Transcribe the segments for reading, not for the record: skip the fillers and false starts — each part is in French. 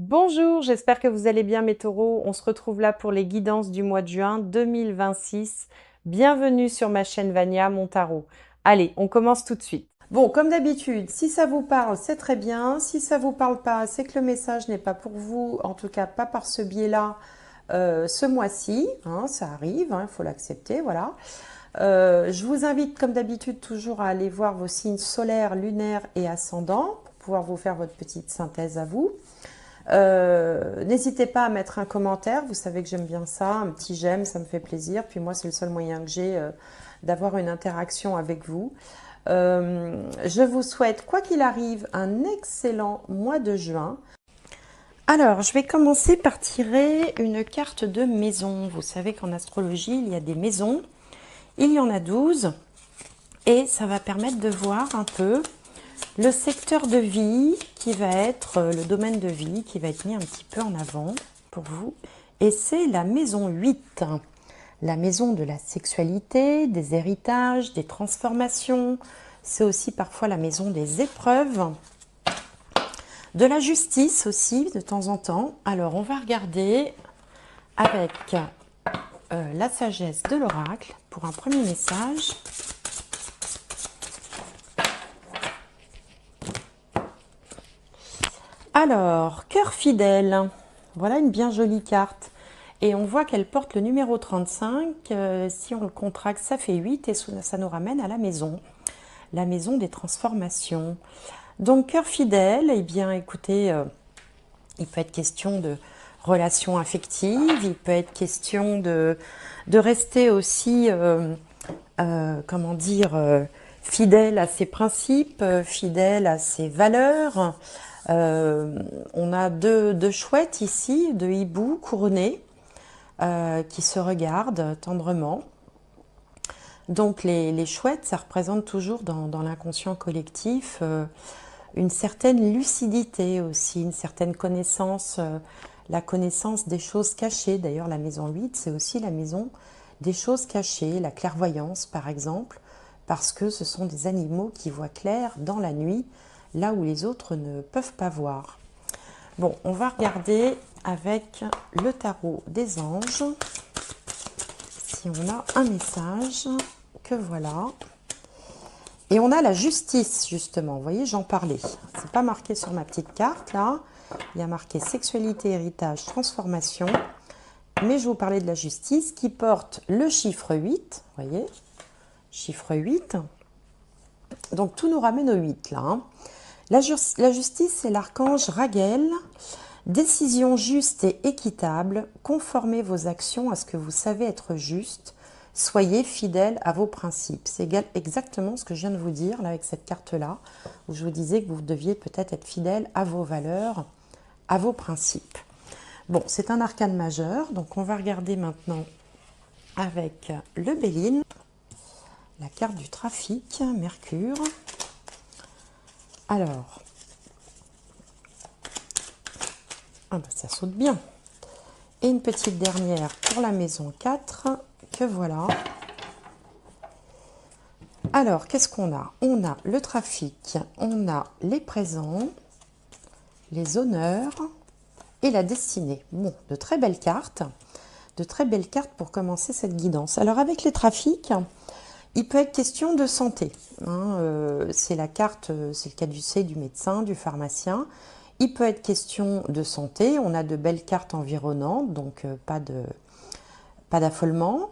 Bonjour, j'espère que vous allez bien mes taureaux. On se retrouve là pour les guidances du mois de juin 2026. Bienvenue sur ma chaîne Vania, mon tarot. Allez, on commence tout de suite. Bon, comme d'habitude, si ça vous parle, c'est très bien. Si ça vous parle pas, c'est que le message n'est pas pour vous, en tout cas pas par ce biais-là, ce mois-ci. Hein, ça arrive, il faut l'accepter, voilà. Je vous invite, comme d'habitude, toujours à aller voir vos signes solaires, lunaires et ascendants pour pouvoir vous faire votre petite synthèse à vous. N'hésitez pas à mettre un commentaire, vous savez que j'aime bien ça, un petit j'aime, ça me fait plaisir. Puis moi, c'est le seul moyen que j'ai d'avoir une interaction avec vous. Je vous souhaite, quoi qu'il arrive, un excellent mois de juin. Alors, je vais commencer par tirer une carte de maison. Vous savez qu'en astrologie, il y a des maisons. Il y en a 12. Et ça va permettre de voir un peu le secteur de vie qui va être, le domaine de vie qui va être mis un petit peu en avant pour vous. Et c'est la maison 8, la maison de la sexualité, des héritages, des transformations. C'est aussi parfois la maison des épreuves, de la justice aussi de temps en temps. Alors on va regarder avec la sagesse de l'oracle pour un premier message. Alors, cœur fidèle, voilà une bien jolie carte. Et on voit qu'elle porte le numéro 35. Si on le contracte, ça fait 8 et ça nous ramène à la maison des transformations. Donc, cœur fidèle, eh bien, écoutez, il peut être question de relations affectives, il peut être question de rester aussi, comment dire, fidèle à ses principes, fidèle à ses valeurs. On a deux chouettes ici, deux hiboux couronnés qui se regardent tendrement. Donc les chouettes, ça représente toujours dans l'inconscient collectif une certaine lucidité aussi, une certaine connaissance, la connaissance des choses cachées. D'ailleurs, la maison 8, c'est aussi la maison des choses cachées, la clairvoyance par exemple, parce que ce sont des animaux qui voient clair dans la nuit, là où les autres ne peuvent pas voir. Bon, on va regarder avec le tarot des anges si on a un message, que voilà. Et on a la justice, justement. Vous voyez, j'en parlais. C'est pas marqué sur ma petite carte, là. Il y a marqué sexualité, héritage, transformation. Mais je vous parlais de la justice qui porte le chiffre 8. Vous voyez, chiffre 8. Donc, tout nous ramène au 8, là. Hein. La justice, c'est l'archange Raguel. Décision juste et équitable. Conformez vos actions à ce que vous savez être juste. Soyez fidèle à vos principes. C'est exactement ce que je viens de vous dire là avec cette carte-là, où je vous disais que vous deviez peut-être être fidèle à vos valeurs, à vos principes. Bon, c'est un arcane majeur, donc on va regarder maintenant avec le Béline, la carte du trafic, Mercure. Alors, ah ben ça saute bien. Et une petite dernière pour la maison 4, que voilà. Alors, qu'est-ce qu'on a? On a le trafic, on a les présents, les honneurs et la destinée. Bon, de très belles cartes pour commencer cette guidance. Alors, avec les trafics, il peut être question de santé. C'est la carte, c'est le cas du médecin, du pharmacien. Il peut être question de santé. On a de belles cartes environnantes, donc pas d'affolement.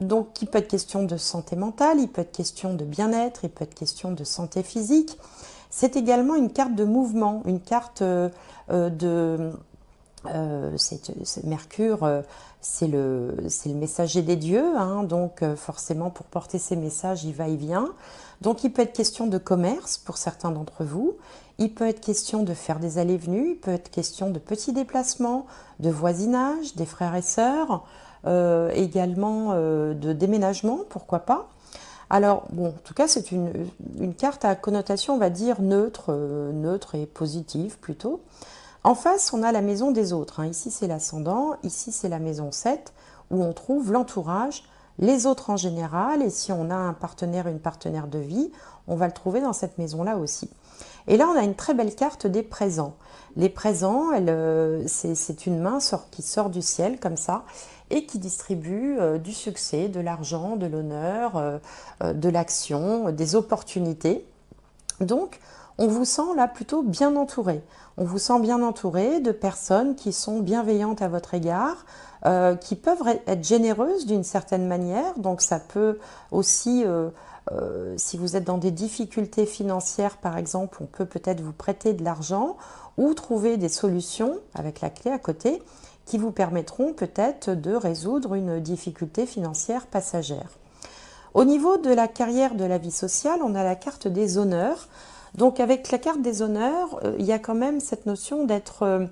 Donc, il peut être question de santé mentale, il peut être question de bien-être, il peut être question de santé physique. C'est également une carte de mouvement, une carte Mercure, c'est le messager des dieux, hein, donc forcément pour porter ses messages, il va et vient. Donc il peut être question de commerce pour certains d'entre vous, il peut être question de faire des allées-venues, il peut être question de petits déplacements, de voisinage, des frères et sœurs, également de déménagement, pourquoi pas. Alors, bon, en tout cas, c'est une carte à connotation, on va dire, neutre et positive plutôt. En face, on a la maison des autres. Hein. Ici, c'est l'ascendant. Ici, c'est la maison 7, où on trouve l'entourage, les autres en général. Et si on a un partenaire, une partenaire de vie, on va le trouver dans cette maison-là aussi. Et là, on a une très belle carte des présents. Les présents, c'est une main qui sort du ciel comme ça et qui distribue du succès, de l'argent, de l'honneur, de l'action, des opportunités. Donc, on vous sent là plutôt bien entouré. On vous sent bien entouré de personnes qui sont bienveillantes à votre égard, qui peuvent être généreuses d'une certaine manière. Donc, ça peut aussi, si vous êtes dans des difficultés financières, par exemple, on peut peut-être vous prêter de l'argent ou trouver des solutions avec la clé à côté qui vous permettront peut-être de résoudre une difficulté financière passagère. Au niveau de la carrière, de la vie sociale, on a la carte des honneurs. Donc avec la carte des honneurs, il y a quand même cette notion d'être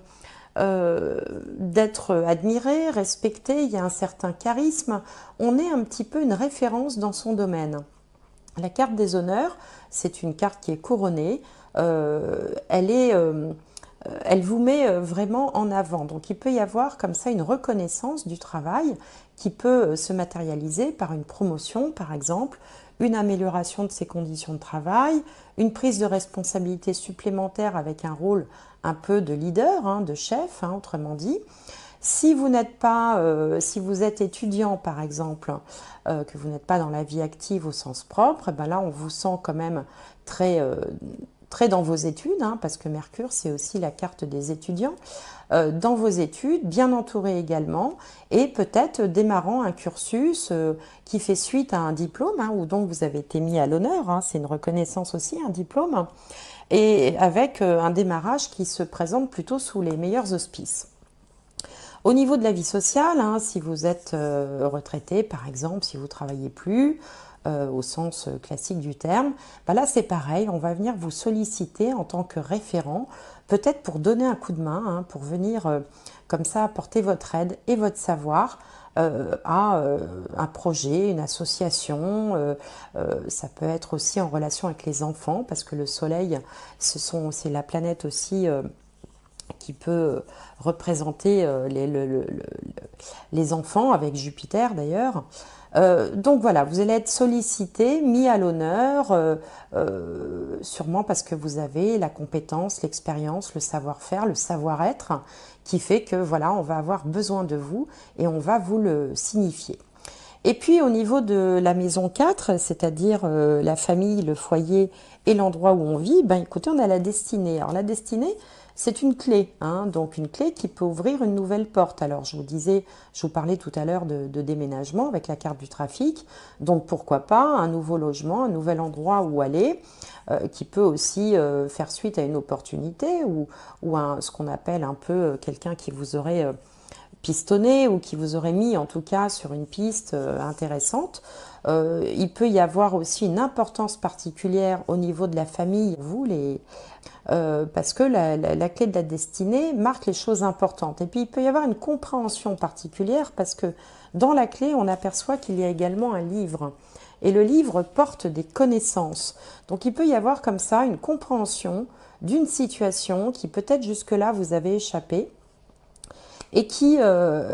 admiré, respecté, il y a un certain charisme. On est un petit peu une référence dans son domaine. La carte des honneurs, c'est une carte qui est couronnée. Elle vous met vraiment en avant. Donc il peut y avoir comme ça une reconnaissance du travail qui peut se matérialiser par une promotion, par exemple, une amélioration de ses conditions de travail, une prise de responsabilité supplémentaire avec un rôle un peu de leader, hein, de chef, hein, autrement dit. Si vous n'êtes pas, si vous êtes étudiant par exemple, que vous n'êtes pas dans la vie active au sens propre, ben là on vous sent quand même très dans vos études, hein, parce que Mercure c'est aussi la carte des étudiants, dans vos études, bien entouré également, et peut-être démarrant un cursus qui fait suite à un diplôme, hein, où donc vous avez été mis à l'honneur, hein, c'est une reconnaissance aussi, un diplôme, et avec un démarrage qui se présente plutôt sous les meilleurs auspices. Au niveau de la vie sociale, hein, si vous êtes retraité par exemple, si vous ne travaillez plus, au sens classique du terme, bah là c'est pareil, on va venir vous solliciter en tant que référent, peut-être pour donner un coup de main, hein, pour venir comme ça apporter votre aide et votre savoir à un projet, une association. Ça peut être aussi en relation avec les enfants, parce que le soleil, c'est la planète aussi qui peut représenter les enfants, avec Jupiter d'ailleurs. Donc voilà, vous allez être sollicité, mis à l'honneur, sûrement parce que vous avez la compétence, l'expérience, le savoir-faire, le savoir-être, qui fait que voilà, on va avoir besoin de vous et on va vous le signifier. Et puis au niveau de la maison 4, c'est-à-dire la famille, le foyer et l'endroit où on vit, ben écoutez, on a la destinée. Alors la destinée, c'est une clé, hein, donc une clé qui peut ouvrir une nouvelle porte. Alors je vous parlais tout à l'heure de déménagement avec la carte du trafic, donc pourquoi pas un nouveau logement, un nouvel endroit où aller, qui peut aussi faire suite à une opportunité ou ce qu'on appelle un peu quelqu'un qui vous aurait pistonné ou qui vous aurait mis en tout cas sur une piste intéressante. Il peut y avoir aussi une importance particulière au niveau de la famille, parce que la clé de la destinée marque les choses importantes. Et puis il peut y avoir une compréhension particulière parce que dans la clé, on aperçoit qu'il y a également un livre. Et le livre porte des connaissances. Donc il peut y avoir comme ça une compréhension d'une situation qui peut-être jusque-là vous avez échappé et qui va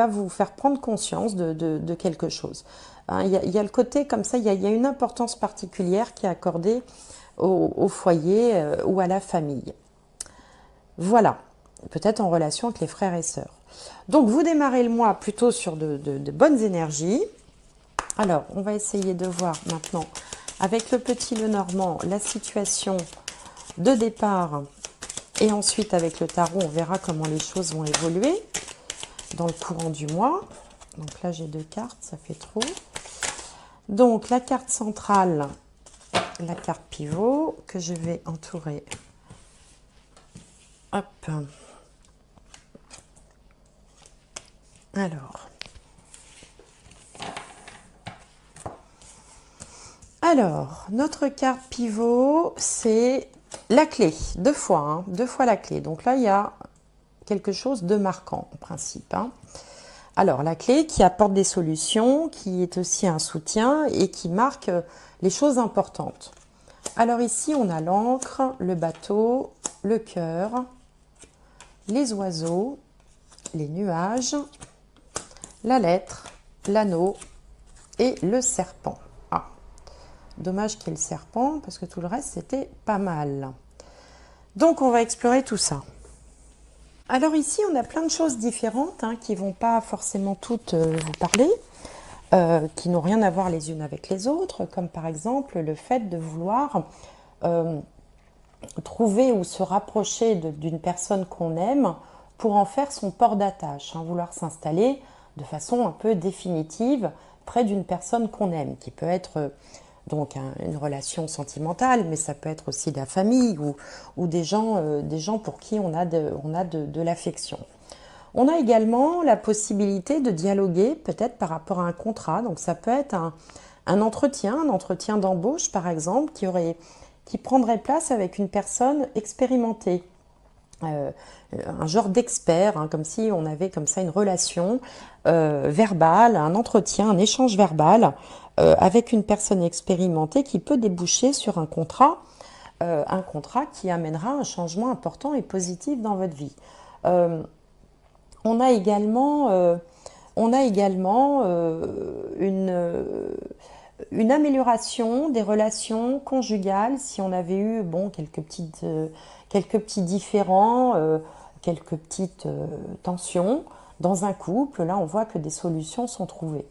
vous faire prendre conscience de quelque chose. Hein, il y a le côté comme ça, il y a une importance particulière qui est accordée au foyer ou à la famille. Voilà, peut-être en relation avec les frères et sœurs. Donc vous démarrez le mois plutôt sur de bonnes énergies. Alors, on va essayer de voir maintenant avec le petit Lenormand la situation de départ. Et ensuite, avec le tarot, on verra comment les choses vont évoluer dans le courant du mois. Donc là, j'ai 2 cartes, ça fait trop. Donc, la carte centrale, la carte pivot, que je vais entourer. Hop. Alors, notre carte pivot, c'est la clé, 2 fois, hein, 2 fois la clé. Donc là, il y a quelque chose de marquant, en principe. Hein. Alors, la clé qui apporte des solutions, qui est aussi un soutien et qui marque les choses importantes. Alors ici, on a l'encre, le bateau, le cœur, les oiseaux, les nuages, la lettre, l'anneau et le serpent. Ah. Dommage qu'il y ait le serpent, parce que tout le reste, c'était pas mal. Donc, on va explorer tout ça. Alors ici, on a plein de choses différentes qui ne vont pas forcément toutes vous parler, qui n'ont rien à voir les unes avec les autres, comme par exemple le fait de vouloir trouver ou se rapprocher d'une personne qu'on aime pour en faire son port d'attache, vouloir s'installer de façon un peu définitive près d'une personne qu'on aime, qui peut être donc une relation sentimentale, mais ça peut être aussi de la famille ou des gens pour qui on a de l'affection. On a également la possibilité de dialoguer peut-être par rapport à un contrat, donc ça peut être un entretien d'embauche par exemple, qui prendrait place avec une personne expérimentée. Un genre d'expert, comme si on avait comme ça une relation verbale, un entretien, un échange verbal avec une personne expérimentée qui peut déboucher sur un contrat qui amènera un changement important et positif dans votre vie. On a également une amélioration des relations conjugales si on avait eu quelques petits différends, quelques petites tensions dans un couple. Là, on voit que des solutions sont trouvées.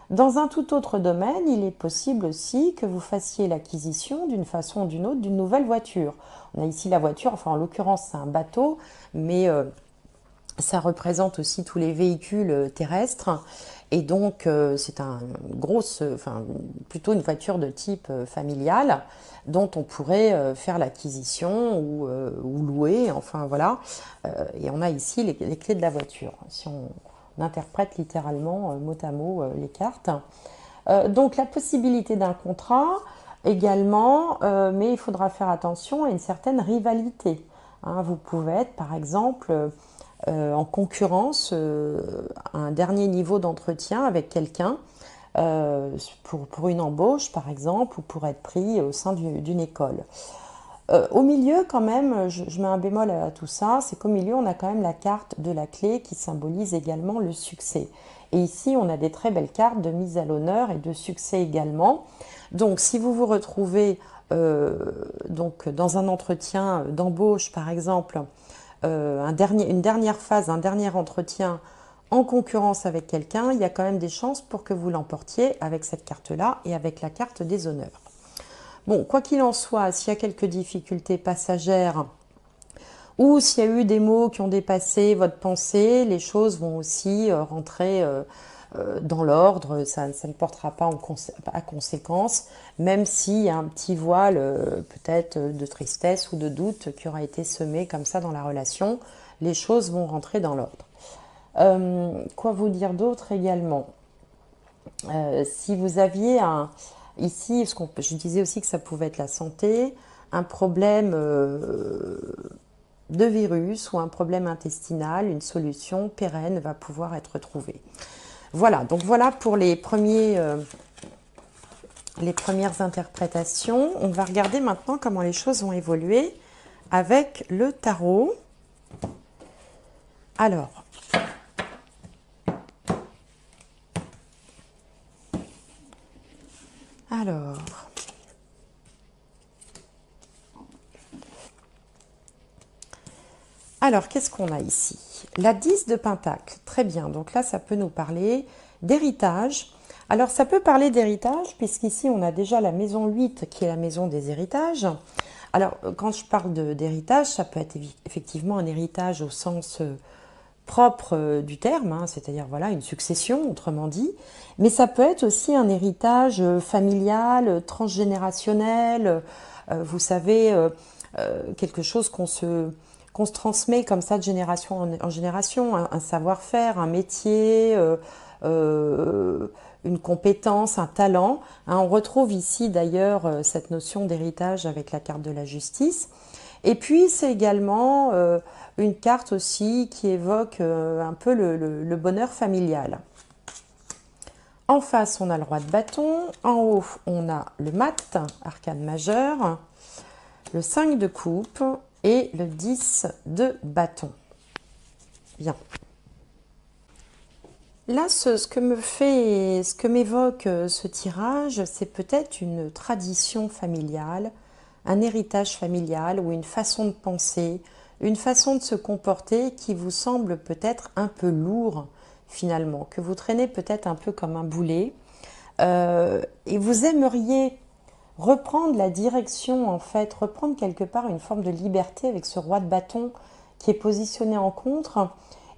Dans un tout autre domaine, il est possible aussi que vous fassiez l'acquisition d'une façon ou d'une autre d'une nouvelle voiture. On a ici la voiture, enfin en l'occurrence c'est un bateau, mais ça représente aussi tous les véhicules terrestres. Et donc, c'est plutôt une voiture de type familial dont on pourrait faire l'acquisition ou louer, enfin voilà. Et on a ici les clés de la voiture, si on interprète littéralement mot à mot les cartes. Donc, la possibilité d'un contrat également, mais il faudra faire attention à une certaine rivalité. Vous pouvez être, par exemple, en concurrence à un dernier niveau d'entretien avec quelqu'un pour une embauche par exemple ou pour être pris au sein d'une école. Au milieu quand même, je mets un bémol à tout ça, c'est qu'au milieu on a quand même la carte de la clé qui symbolise également le succès. Et ici on a des très belles cartes de mise à l'honneur et de succès également. Donc si vous vous retrouvez donc dans un entretien d'embauche par exemple, une dernière phase, un dernier entretien en concurrence avec quelqu'un, il y a quand même des chances pour que vous l'emportiez avec cette carte-là et avec la carte des honneurs. Bon, quoi qu'il en soit, s'il y a quelques difficultés passagères ou s'il y a eu des mots qui ont dépassé votre pensée, les choses vont aussi rentrer dans l'ordre, ça ne portera pas à conséquence, même s'il y a un petit voile peut-être de tristesse ou de doute qui aura été semé comme ça dans la relation, les choses vont rentrer dans l'ordre. Quoi vous dire d'autre également? Si vous aviez ici, je disais aussi que ça pouvait être la santé, un problème de virus ou un problème intestinal, une solution pérenne va pouvoir être trouvée. Voilà, donc voilà pour les premières interprétations. On va regarder maintenant comment les choses vont évoluer avec le tarot. Alors, qu'est-ce qu'on a ici? La 10 de Pentacle, très bien. Donc là, ça peut nous parler d'héritage. Alors, ça peut parler d'héritage, puisqu'ici, on a déjà la maison 8, qui est la maison des héritages. Alors, quand je parle d'héritage, ça peut être effectivement un héritage au sens propre du terme, c'est-à-dire voilà, une succession, autrement dit. Mais ça peut être aussi un héritage familial, transgénérationnel, vous savez, quelque chose qu'on se transmet comme ça de génération en génération, un savoir-faire, un métier, une compétence, un talent. On retrouve ici d'ailleurs cette notion d'héritage avec la carte de la justice. Et puis c'est également une carte aussi qui évoque un peu le bonheur familial. En face, on a le roi de bâton. En haut, on a le mat, arcane majeur, le 5 de coupe et le 10 de bâton. Bien. Là, ce que m'évoque ce tirage, c'est peut-être une tradition familiale, un héritage familial ou une façon de penser, une façon de se comporter qui vous semble peut-être un peu lourd finalement, que vous traînez peut-être un peu comme un boulet. Et vous aimeriez reprendre la direction, en fait, reprendre quelque part une forme de liberté avec ce roi de bâton qui est positionné en contre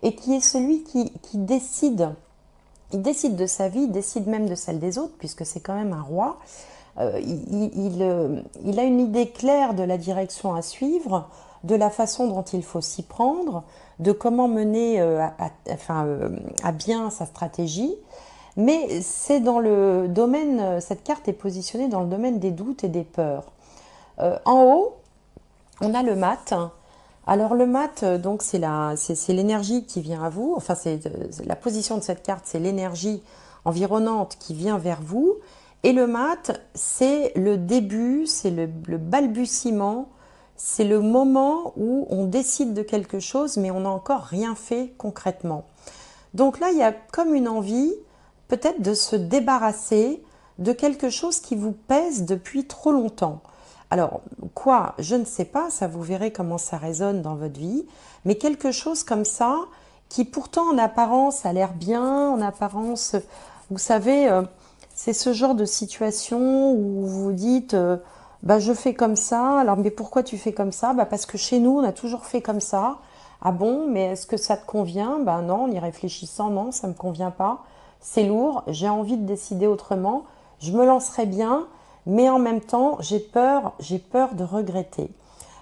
et qui est celui qui décide. Il décide de sa vie, il décide même de celle des autres, puisque c'est quand même un roi. Il a une idée claire de la direction à suivre, de la façon dont il faut s'y prendre, de comment mener à bien sa stratégie. Mais c'est dans le domaine, cette carte est positionnée dans le domaine des doutes et des peurs. En haut, on a le mat. Alors le mat, donc c'est l'énergie qui vient à vous. Enfin, c'est la position de cette carte, c'est l'énergie environnante qui vient vers vous. Et le mat, c'est le début, c'est le balbutiement, c'est le moment où on décide de quelque chose, mais on n'a encore rien fait concrètement. Donc là, il y a comme une envie, peut-être de se débarrasser de quelque chose qui vous pèse depuis trop longtemps. Alors, quoi? Je ne sais pas, ça vous verrez comment ça résonne dans votre vie, mais quelque chose comme ça, qui pourtant en apparence a l'air bien, en apparence, vous savez, c'est ce genre de situation où vous vous dites, bah je fais comme ça, alors mais pourquoi tu fais comme ça? Bah parce que chez nous on a toujours fait comme ça. Ah bon, mais est-ce que ça te convient? Bah non, en y réfléchissant, non, ça me convient pas. C'est lourd, j'ai envie de décider autrement, je me lancerai bien, mais en même temps, j'ai peur de regretter.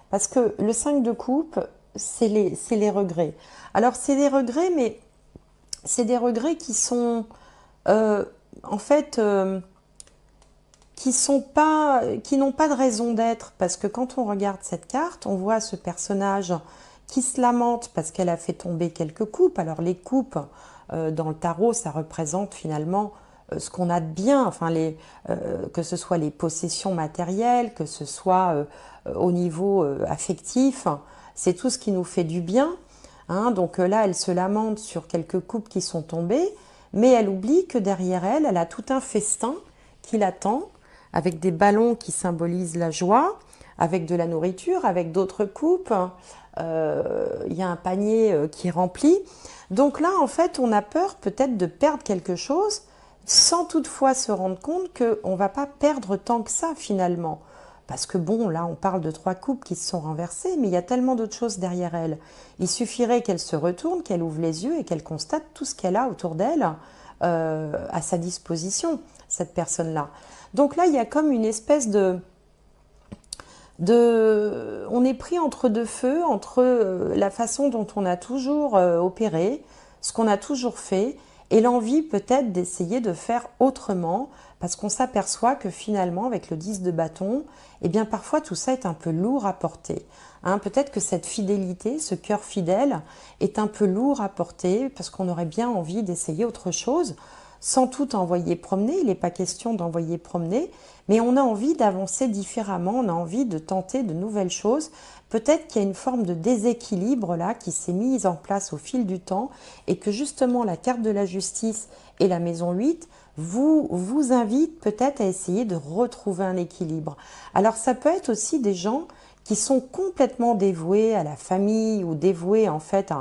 Parce que le 5 de coupe, c'est les regrets. Alors c'est des regrets, mais c'est des regrets qui sont euh, en fait qui n'ont pas de raison d'être, parce que quand on regarde cette carte, on voit ce personnage qui se lamente parce qu'elle a fait tomber quelques coupes. Alors les coupes dans le tarot, ça représente finalement ce qu'on a de bien, enfin que ce soit les possessions matérielles, que ce soit au niveau affectif, c'est tout ce qui nous fait du bien. Hein. Donc là, elle se lamente sur quelques coupes qui sont tombées, mais elle oublie que derrière elle, elle a tout un festin qui l'attend, avec des ballons qui symbolisent la joie, avec de la nourriture, avec d'autres coupes. Il y a un panier qui est rempli. Donc là, en fait, on a peur peut-être de perdre quelque chose, sans toutefois se rendre compte qu'on ne va pas perdre tant que ça finalement. Parce que bon, là, on parle de 3 coupes qui se sont renversées, mais il y a tellement d'autres choses derrière elle. Il suffirait qu'elle se retourne, qu'elle ouvre les yeux et qu'elle constate tout ce qu'elle a autour d'elle à sa disposition, cette personne-là. Donc là, il y a comme une espèce on est pris entre deux feux, entre la façon dont on a toujours opéré, ce qu'on a toujours fait, et l'envie peut-être d'essayer de faire autrement, parce qu'on s'aperçoit que finalement, avec le 10 de bâton, eh bien parfois tout ça est un peu lourd à porter. Hein, peut-être que cette fidélité, ce cœur fidèle, est un peu lourd à porter, parce qu'on aurait bien envie d'essayer autre chose, sans tout envoyer promener, il n'est pas question d'envoyer promener, mais on a envie d'avancer différemment, on a envie de tenter de nouvelles choses. Peut-être qu'il y a une forme de déséquilibre là qui s'est mise en place au fil du temps et que justement la carte de la justice et la maison 8 vous invitent peut-être à essayer de retrouver un équilibre. Alors ça peut être aussi des gens qui sont complètement dévoués à la famille ou dévoués en fait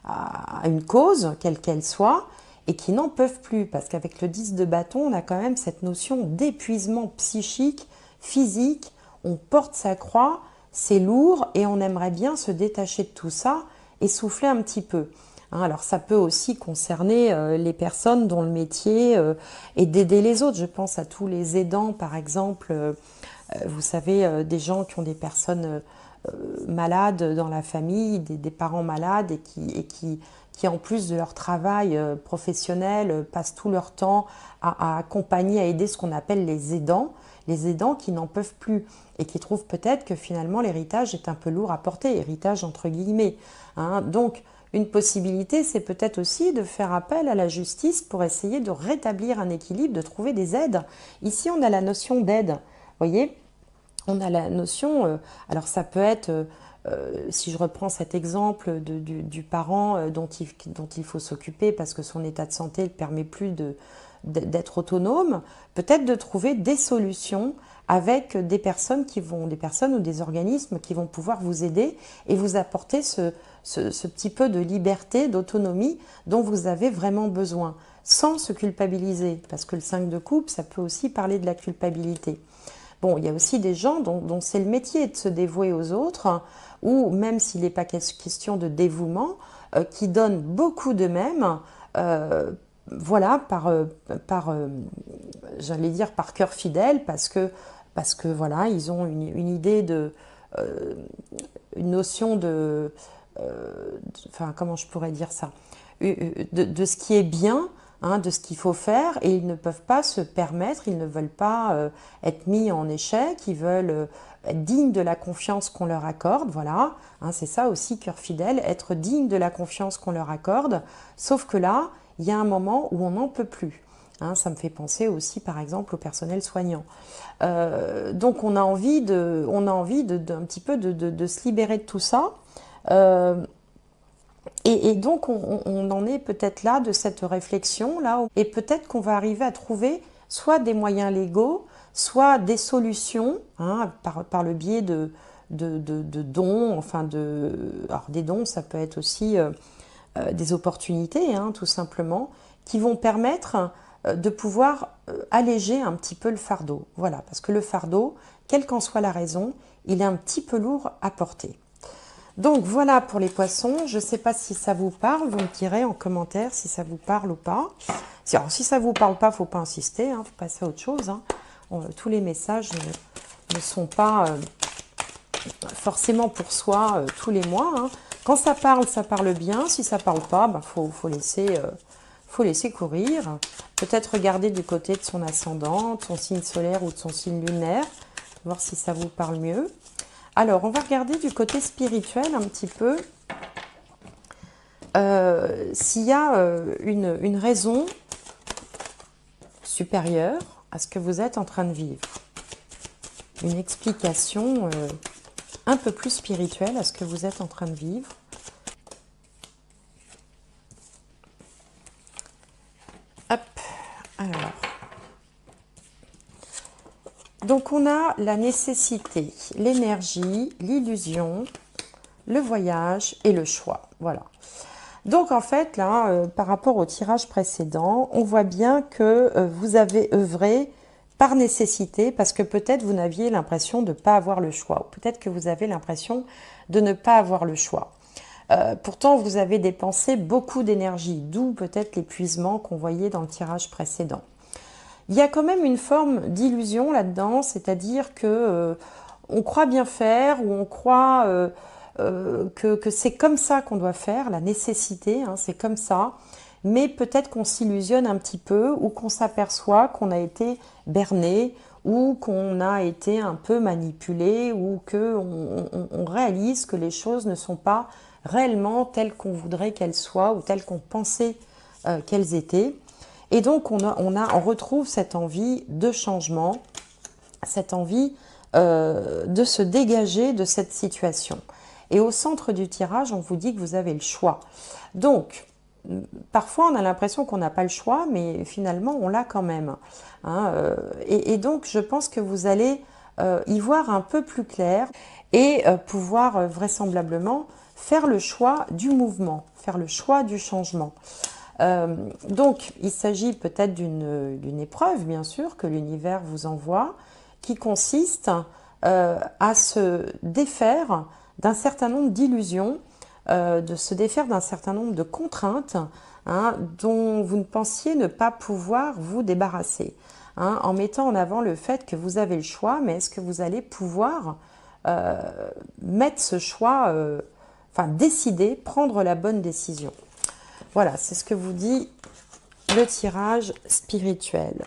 à une cause, quelle qu'elle soit, et qui n'en peuvent plus, parce qu'avec le 10 de bâton, on a quand même cette notion d'épuisement psychique, physique, on porte sa croix, c'est lourd, et on aimerait bien se détacher de tout ça et souffler un petit peu. Hein, alors ça peut aussi concerner les personnes dont le métier est d'aider les autres. Je pense à tous les aidants, par exemple, vous savez, des gens qui ont des personnes malades dans la famille, des parents malades et qui, en plus de leur travail professionnel, passent tout leur temps à accompagner, à aider ce qu'on appelle les aidants qui n'en peuvent plus et qui trouvent peut-être que finalement l'héritage est un peu lourd à porter, héritage entre guillemets. Hein. Donc, une possibilité, c'est peut-être aussi de faire appel à la justice pour essayer de rétablir un équilibre, de trouver des aides. Ici, on a la notion d'aide, vous voyez, on a la notion, alors ça peut être si je reprends cet exemple du parent dont il faut s'occuper parce que son état de santé ne permet plus d'être autonome, peut-être de trouver des solutions avec des personnes ou des organismes qui vont pouvoir vous aider et vous apporter ce petit peu de liberté, d'autonomie dont vous avez vraiment besoin, sans se culpabiliser, parce que le 5 de coupe, ça peut aussi parler de la culpabilité. Bon, il y a aussi des gens dont c'est le métier de se dévouer aux autres, ou même s'il n'est pas question de dévouement, qui donnent beaucoup d'eux-mêmes, voilà, j'allais dire par cœur fidèle, parce que voilà, ils ont une idée une notion enfin, comment je pourrais dire ça, de ce qui est bien, hein, de ce qu'il faut faire, et ils ne peuvent pas se permettre, ils ne veulent pas être mis en échec, ils veulent être dignes de la confiance qu'on leur accorde, voilà, hein, c'est ça aussi, cœur fidèle, être digne de la confiance qu'on leur accorde, sauf que là, il y a un moment où on n'en peut plus. Hein, ça me fait penser aussi, par exemple, au personnel soignant. Donc, on a envie un petit peu de se libérer de tout ça. Et donc, on en est peut-être là, de cette réflexion-là, et peut-être qu'on va arriver à trouver soit des moyens légaux, soit des solutions, hein, par le biais de dons, enfin alors des dons, ça peut être aussi des opportunités, hein, tout simplement, qui vont permettre de pouvoir alléger un petit peu le fardeau. Voilà, parce que le fardeau, quelle qu'en soit la raison, il est un petit peu lourd à porter. Donc voilà pour les poissons, je ne sais pas si ça vous parle, vous me direz en commentaire si ça vous parle ou pas. Alors, si ça ne vous parle pas, il ne faut pas insister, il faut passer à autre chose. Hein. Tous les messages ne sont pas forcément pour soi tous les mois. Hein. Quand ça parle bien. Si ça ne parle pas, faut laisser courir. Peut-être regarder du côté de son ascendant, de son signe solaire ou de son signe lunaire, voir si ça vous parle mieux. Alors, on va regarder du côté spirituel un petit peu. S'il y a une raison supérieure à ce que vous êtes en train de vivre. Une explication un peu plus spirituelle à ce que vous êtes en train de vivre. Hop, alors. Donc on a la nécessité, l'énergie, l'illusion, le voyage et le choix. Voilà. Donc en fait là, par rapport au tirage précédent, on voit bien que vous avez œuvré par nécessité, parce que peut-être vous n'aviez l'impression de ne pas avoir le choix, ou peut-être que vous avez l'impression de ne pas avoir le choix. Pourtant, vous avez dépensé beaucoup d'énergie, d'où peut-être l'épuisement qu'on voyait dans le tirage précédent. Il y a quand même une forme d'illusion là-dedans, c'est-à-dire que on croit bien faire, ou on croit que c'est comme ça qu'on doit faire, la nécessité, hein, c'est comme ça, mais peut-être qu'on s'illusionne un petit peu, ou qu'on s'aperçoit qu'on a été berné, ou qu'on a été un peu manipulé, ou qu'on réalise que les choses ne sont pas réellement telles qu'on voudrait qu'elles soient, ou telles qu'on pensait qu'elles étaient. Et donc, on retrouve cette envie de changement, cette envie de se dégager de cette situation. Et au centre du tirage, on vous dit que vous avez le choix. Donc, parfois, on a l'impression qu'on n'a pas le choix, mais finalement, on l'a quand même. Hein, et donc, je pense que vous allez y voir un peu plus clair et pouvoir vraisemblablement faire le choix du mouvement, faire le choix du changement. Donc, il s'agit peut-être d'une épreuve, bien sûr, que l'univers vous envoie, qui consiste à se défaire d'un certain nombre d'illusions, de se défaire d'un certain nombre de contraintes, hein, dont vous ne pensiez ne pas pouvoir vous débarrasser, hein, en mettant en avant le fait que vous avez le choix, mais est-ce que vous allez pouvoir mettre ce choix, enfin décider, prendre la bonne décision. Voilà, c'est ce que vous dit le tirage spirituel.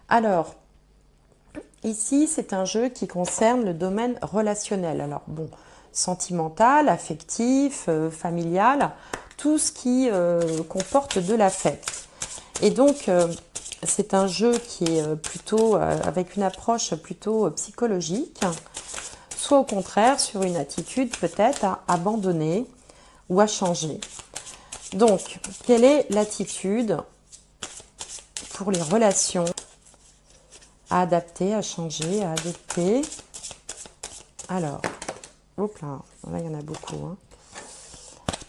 Alors, ici, c'est un jeu qui concerne le domaine relationnel. Alors, bon, sentimental, affectif, familial, tout ce qui comporte de l'affect. Et donc, c'est un jeu qui est plutôt avec une approche plutôt psychologique, soit au contraire sur une attitude peut-être à abandonner ou à changer. Donc, quelle est l'attitude pour les relations à adapter, à changer, à adopter? Alors, hop là, là il y en a beaucoup. Hein.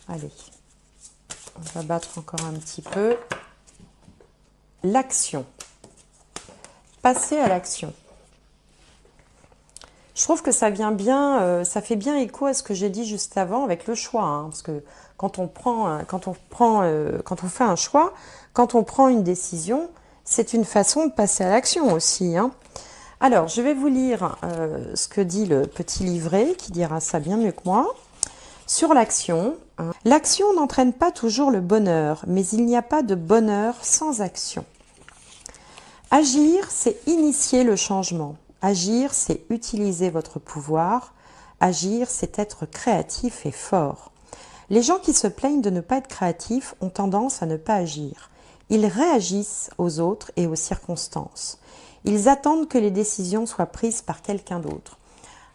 Allez, on va battre encore un petit peu. L'action. Passer à l'action. Je trouve que ça vient bien, ça fait bien écho à ce que j'ai dit juste avant avec le choix. Hein, parce que quand on fait un choix, quand on prend une décision, c'est une façon de passer à l'action aussi. Hein. Alors, je vais vous lire ce que dit le petit livret, qui dira ça bien mieux que moi. Sur l'action, hein. L'action n'entraîne pas toujours le bonheur, mais il n'y a pas de bonheur sans action. Agir, c'est initier le changement. Agir, c'est utiliser votre pouvoir. Agir, c'est être créatif et fort. Les gens qui se plaignent de ne pas être créatifs ont tendance à ne pas agir. Ils réagissent aux autres et aux circonstances. Ils attendent que les décisions soient prises par quelqu'un d'autre.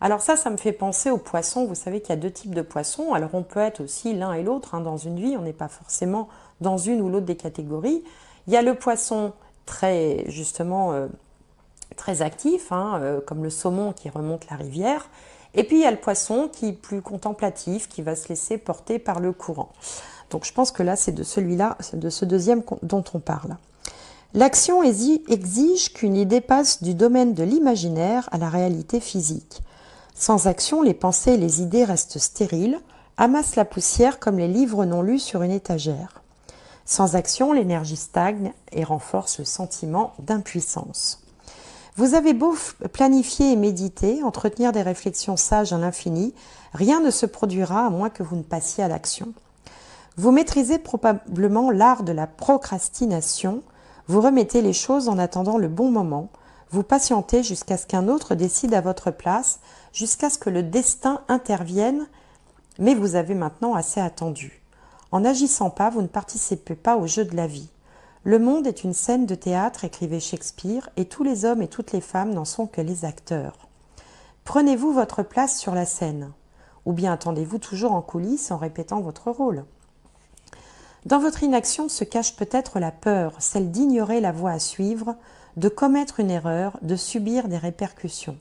Alors ça me fait penser aux poissons. Vous savez qu'il y a deux types de poissons. Alors on peut être aussi l'un et l'autre hein, dans une vie. On n'est pas forcément dans une ou l'autre des catégories. Il y a le poisson très actif, hein, comme le saumon qui remonte la rivière. Et puis il y a le poisson qui est plus contemplatif, qui va se laisser porter par le courant. Donc je pense que là c'est de celui-là, c'est de ce deuxième dont on parle. L'action exige qu'une idée passe du domaine de l'imaginaire à la réalité physique. Sans action, les pensées et les idées restent stériles, amassent la poussière comme les livres non lus sur une étagère. Sans action, l'énergie stagne et renforce le sentiment d'impuissance. Vous avez beau planifier et méditer, entretenir des réflexions sages à l'infini, rien ne se produira à moins que vous ne passiez à l'action. Vous maîtrisez probablement l'art de la procrastination, vous remettez les choses en attendant le bon moment, vous patientez jusqu'à ce qu'un autre décide à votre place, jusqu'à ce que le destin intervienne, mais vous avez maintenant assez attendu. En n'agissant pas, vous ne participez pas au jeu de la vie. Le monde est une scène de théâtre, écrivait Shakespeare, et tous les hommes et toutes les femmes n'en sont que les acteurs. Prenez-vous votre place sur la scène, ou bien attendez-vous toujours en coulisses en répétant votre rôle? Dans votre inaction se cache peut-être la peur, celle d'ignorer la voie à suivre, de commettre une erreur, de subir des répercussions.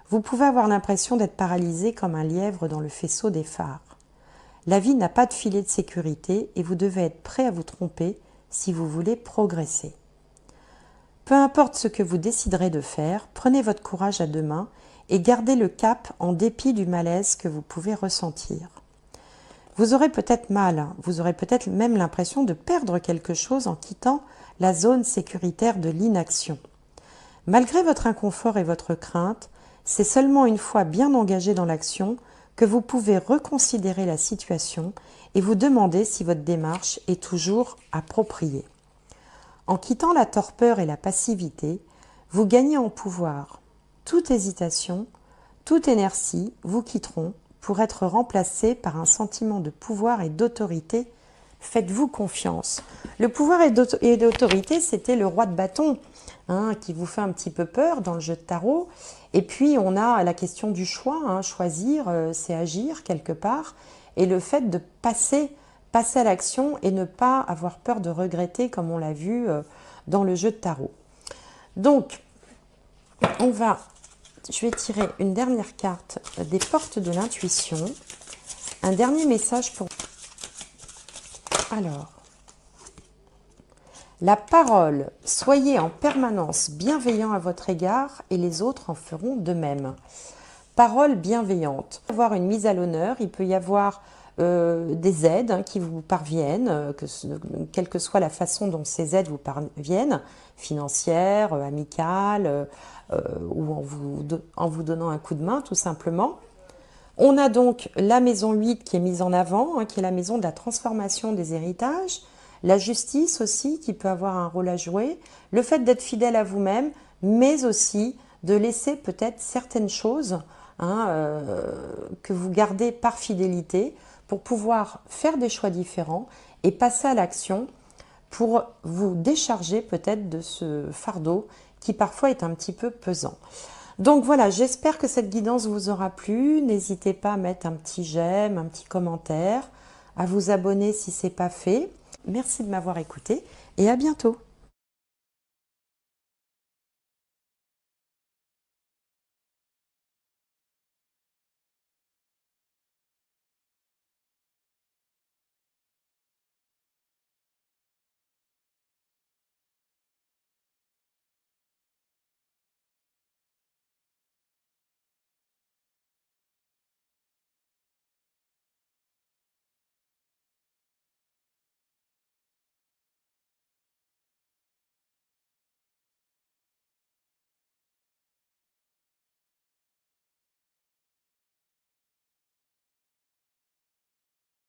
Vous pouvez avoir l'impression d'être paralysé comme un lièvre dans le faisceau des phares. La vie n'a pas de filet de sécurité et vous devez être prêt à vous tromper si vous voulez progresser. Peu importe ce que vous déciderez de faire, prenez votre courage à deux mains et gardez le cap en dépit du malaise que vous pouvez ressentir. Vous aurez peut-être mal, vous aurez peut-être même l'impression de perdre quelque chose en quittant la zone sécuritaire de l'inaction. Malgré votre inconfort et votre crainte, c'est seulement une fois bien engagé dans l'action que vous pouvez reconsidérer la situation et vous demander si votre démarche est toujours appropriée. En quittant la torpeur et la passivité, vous gagnez en pouvoir. Toute hésitation, toute inertie vous quitteront pour être remplacés par un sentiment de pouvoir et d'autorité. Faites-vous confiance. Le pouvoir et d'autorité, c'était le roi de bâton, hein, qui vous fait un petit peu peur dans le jeu de tarot. Et puis, on a la question du choix. Hein. Choisir, c'est agir quelque part. Et le fait de passer à l'action et ne pas avoir peur de regretter, comme on l'a vu dans le jeu de tarot. Donc, je vais tirer une dernière carte des portes de l'intuition. Un dernier message pour... Alors, la parole, soyez en permanence bienveillant à votre égard et les autres en feront de même. Parole bienveillante. Il peut y avoir une mise à l'honneur, il peut y avoir des aides qui vous parviennent, quelle que soit la façon dont ces aides vous parviennent, financières, amicales, ou en vous donnant un coup de main tout simplement. On a donc la maison 8 qui est mise en avant, hein, qui est la maison de la transformation des héritages, la justice aussi qui peut avoir un rôle à jouer, le fait d'être fidèle à vous-même, mais aussi de laisser peut-être certaines choses hein, que vous gardez par fidélité pour pouvoir faire des choix différents et passer à l'action pour vous décharger peut-être de ce fardeau qui parfois est un petit peu pesant. Donc voilà, j'espère que cette guidance vous aura plu. N'hésitez pas à mettre un petit j'aime, un petit commentaire, à vous abonner si ce n'est pas fait. Merci de m'avoir écouté et à bientôt.